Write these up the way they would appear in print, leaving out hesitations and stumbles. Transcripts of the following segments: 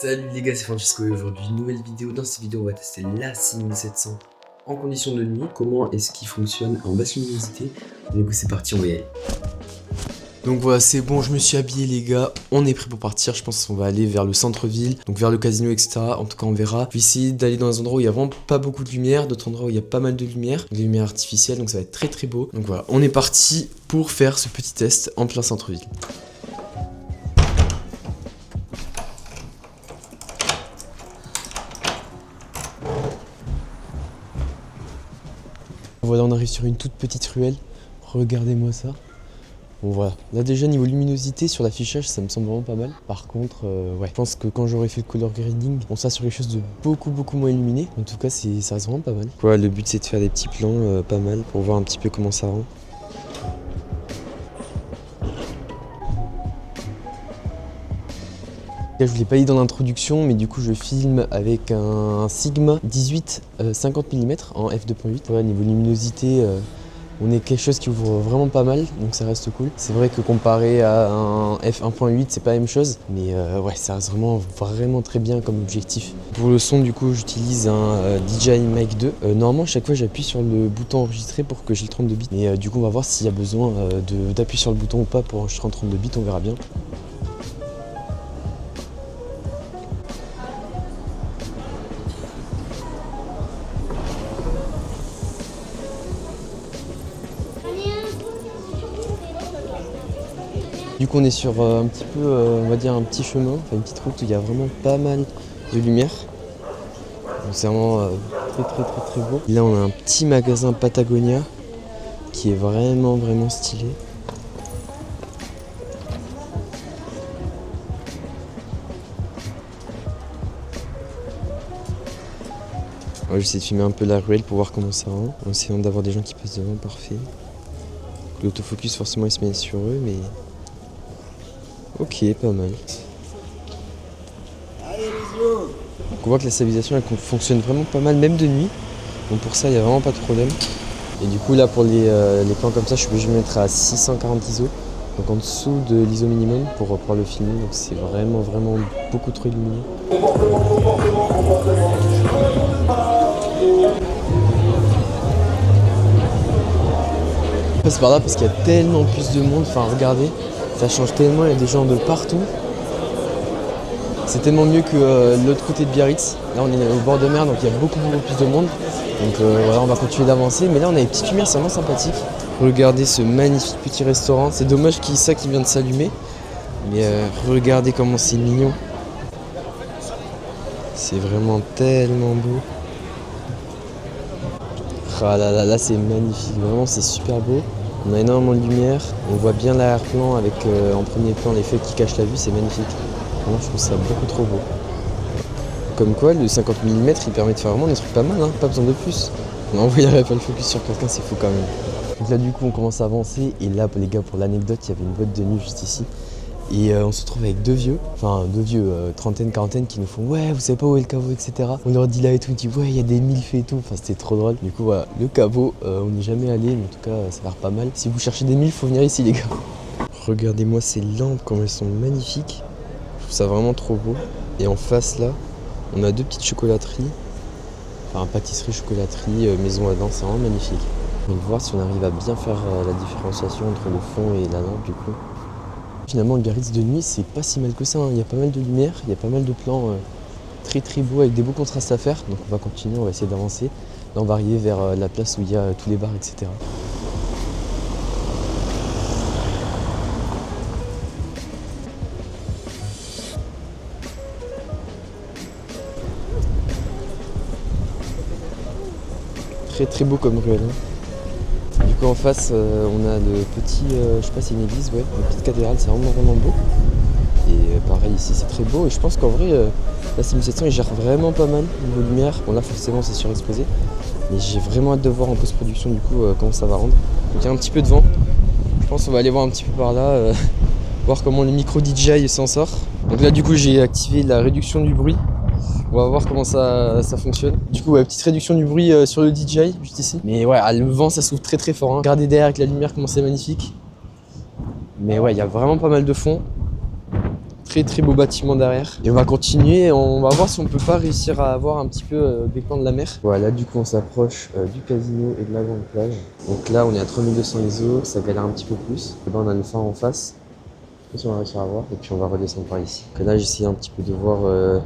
Salut les gars, c'est Francesco et aujourd'hui nouvelle vidéo. Dans cette vidéo on va tester la 6700 en conditions de nuit. Comment est-ce qu'il fonctionne en basse luminosité. Du coup c'est parti, on va y aller. Donc voilà, c'est bon, je me suis habillé les gars, on est prêt pour partir. Je pense qu'on va aller vers le centre-ville, donc vers le casino, etc. En tout cas on verra. Je vais essayer d'aller dans des endroits où il y a vraiment pas beaucoup de lumière, d'autres endroits où il y a pas mal de lumière, des lumières artificielles, donc ça va être très très beau. Donc voilà, on est parti pour faire ce petit test en plein centre-ville. Voilà, on arrive sur une toute petite ruelle. Regardez-moi ça. Bon voilà, là déjà niveau luminosité sur l'affichage ça me semble vraiment pas mal. Par contre ouais, je pense que quand j'aurai fait le color grading, on sera sur quelque chose de beaucoup moins illuminé. En tout cas ça reste vraiment pas mal. Ouais, le but c'est de faire des petits plans pas mal pour voir un petit peu comment ça rend. Là, je vous l'ai pas dit dans l'introduction, mais du coup je filme avec un Sigma 18 50 mm en f2.8. Ouais, niveau luminosité, on est quelque chose qui ouvre vraiment pas mal, donc ça reste cool. C'est vrai que comparé à un f1.8, c'est pas la même chose, mais ouais, ça reste vraiment très bien comme objectif. Pour le son, du coup, j'utilise un DJI Mic 2. Normalement, à chaque fois, j'appuie sur le bouton enregistrer pour que j'ai le 32 bits. Mais du coup, on va voir s'il y a besoin d'appuyer sur le bouton ou pas pour enregistrer en 32 bits, on verra bien. Du coup on est sur un petit peu, on va dire un petit chemin, enfin une petite route où il y a vraiment pas mal de lumière. Donc c'est vraiment très beau. Là on a un petit magasin Patagonia qui est vraiment stylé. Ouais, j'essaie de filmer un peu la ruelle pour voir comment ça rend, en essayant d'avoir des gens qui passent devant, parfait. L'autofocus forcément il se met sur eux mais... Ok, pas mal. Donc on voit que la stabilisation elle fonctionne vraiment pas mal, même de nuit. Donc pour ça il n'y a vraiment pas de problème. Et du coup là pour les plans comme ça je suis obligé de mettre à 640 ISO. Donc en dessous de l'ISO minimum pour pouvoir le filmer. Donc c'est vraiment beaucoup trop illuminé. Je passe par là parce qu'il y a tellement plus de monde. Enfin regardez, ça change tellement, il y a des gens de partout. C'est tellement mieux que l'autre côté de Biarritz. Là on est au bord de mer donc il y a beaucoup plus de monde. Donc voilà, on va continuer d'avancer. Mais là on a des petites lumières, c'est vraiment sympathique. Regardez ce magnifique petit restaurant. C'est dommage qu'il y ait ça qui vient de s'allumer. Mais regardez comment c'est mignon. C'est vraiment tellement beau. Ah là c'est magnifique, vraiment c'est super beau. On a énormément de lumière. On voit bien l'arrière-plan avec en premier plan les feuilles qui cachent la vue, c'est magnifique. Vraiment je trouve ça beaucoup trop beau. Comme quoi le 50 mm il permet de faire vraiment des trucs pas mal, hein, pas besoin de plus. On envoyerait pas le focus sur quelqu'un, c'est fou quand même. Donc là du coup on commence à avancer et là les gars pour l'anecdote il y avait une boîte de nuit juste ici. Et on se retrouve avec deux vieux, trentaine, quarantaine qui nous font ouais vous savez pas où est le caveau etc. On leur dit là et tout, on dit ouais il y a des milfs et tout, enfin c'était trop drôle. Du coup voilà, le caveau on n'y est jamais allé mais en tout cas ça a l'air pas mal. Si vous cherchez des milfs faut venir ici les gars. Regardez-moi ces lampes comme elles sont magnifiques. Je trouve ça vraiment trop beau. Et en face là, on a deux petites chocolateries. Enfin pâtisserie, chocolaterie, maison à dents, c'est vraiment magnifique. On va voir si on arrive à bien faire la différenciation entre le fond et la lampe du coup. Finalement le Biarritz de nuit c'est pas si mal que ça, hein. Il y a pas mal de lumière, il y a pas mal de plans très beaux avec des beaux contrastes à faire. Donc on va continuer, on va essayer d'avancer. Là on va arriver vers la place où il y a tous les bars etc. Très beau comme ruelle, hein. Du coup en face on a le petit, je sais pas c'est une église, ouais, une petite cathédrale, c'est vraiment beau. Et pareil ici c'est très beau et je pense qu'en vrai la 6700 il gère vraiment pas mal niveau lumière. Bon là forcément c'est surexposé. Mais j'ai vraiment hâte de voir en post-production du coup comment ça va rendre. Donc il y a un petit peu de vent. Je pense qu'on va aller voir un petit peu par là, voir comment le micro DJI s'en sort. Donc là du coup j'ai activé la réduction du bruit. On va voir comment ça fonctionne. Du coup, ouais, petite réduction du bruit sur le DJI, juste ici. Mais ouais, le vent, ça s'ouvre très fort, hein. Regardez derrière avec la lumière, comment c'est magnifique. Mais ouais, il y a vraiment pas mal de fond. très beau bâtiment derrière. Et on va continuer, on va voir si on peut pas réussir à avoir un petit peu des plans de la mer. Voilà, du coup on s'approche du casino et de la grande plage. Donc là on est à 3200 ISO, ça galère un petit peu plus. Et ben on a le phare en face. Je sais pas si on va réussir à voir. Et puis on va redescendre par ici. Donc là j'essaie un petit peu de voir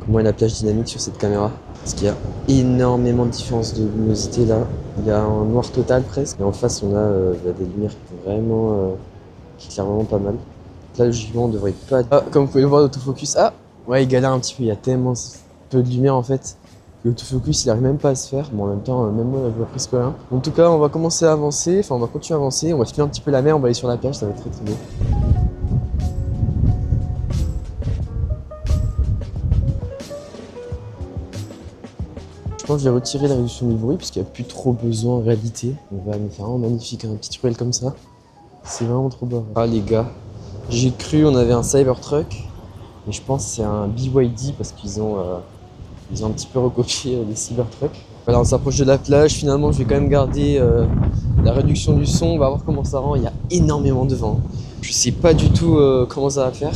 comment est la plage dynamique sur cette caméra. Parce qu'il y a énormément de différence de luminosité là. Il y a un noir total presque. Et en face on a des lumières qui éclairent vraiment pas mal. Là logiquement on devrait pas... Ah, comme vous pouvez le voir l'autofocus, ah ouais il galère un petit peu, il y a tellement peu de lumière en fait. L'autofocus il arrive même pas à se faire, mais en même temps même moi je vois presque rien. En tout cas on va commencer à avancer, enfin on va continuer à avancer, on va filmer un petit peu la mer, on va aller sur la plage, ça va être très beau. Je pense que je vais retirer la réduction du bruit parce qu'il n'y a plus trop besoin en réalité. On va me faire un magnifique, un petit truel comme ça. C'est vraiment trop beau. Ah les gars, j'ai cru on avait un Cybertruck, mais je pense que c'est un BYD parce qu'ils ont un petit peu recopié les Cybertruck. Voilà, on s'approche de la plage, finalement je vais quand même garder la réduction du son, on va voir comment ça rend, il y a énormément de vent. Je sais pas du tout comment ça va faire.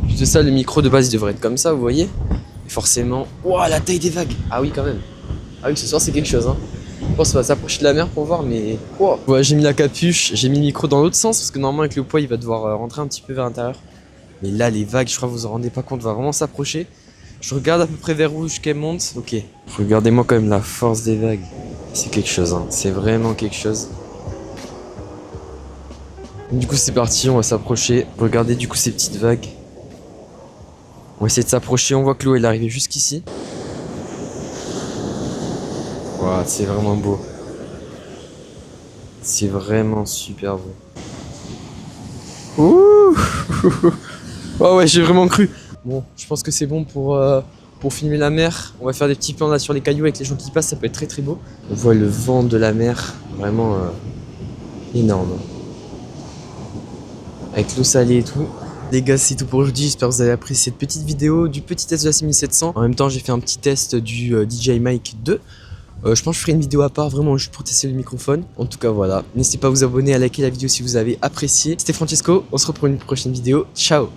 Juste ça, le micro de base il devrait être comme ça, vous voyez. Et forcément, ouah la taille des vagues. Ah oui quand même. Ah oui ce soir c'est quelque chose hein. Je pense qu'on va s'approcher de la mer pour voir mais... Wow. Ouais, j'ai mis la capuche, j'ai mis le micro dans l'autre sens parce que normalement avec le poids il va devoir rentrer un petit peu vers l'intérieur. Mais là les vagues, je crois que vous en rendez pas compte, va vraiment s'approcher. Je regarde à peu près vers où qu'elle monte. Ok. Regardez-moi quand même la force des vagues. C'est quelque chose hein, c'est vraiment quelque chose. Du coup c'est parti, on va s'approcher. Regardez du coup ces petites vagues. On va essayer de s'approcher, on voit que l'eau est arrivée jusqu'ici. Waouh, c'est vraiment beau. C'est vraiment super beau. Ouh. Oh ouais, j'ai vraiment cru. Bon, je pense que c'est bon pour filmer la mer. On va faire des petits plans là sur les cailloux avec les gens qui passent, ça peut être très beau. On voit le vent de la mer, vraiment énorme. Avec l'eau salée et tout. Les gars, c'est tout pour aujourd'hui, j'espère que vous avez apprécié cette petite vidéo du petit test de la 6700. En même temps, j'ai fait un petit test du DJI Mic 2. Je pense que je ferai une vidéo à part vraiment juste pour tester le microphone. En tout cas voilà, n'hésitez pas à vous abonner, à liker la vidéo si vous avez apprécié. C'était Francesco, on se retrouve pour une prochaine vidéo. Ciao.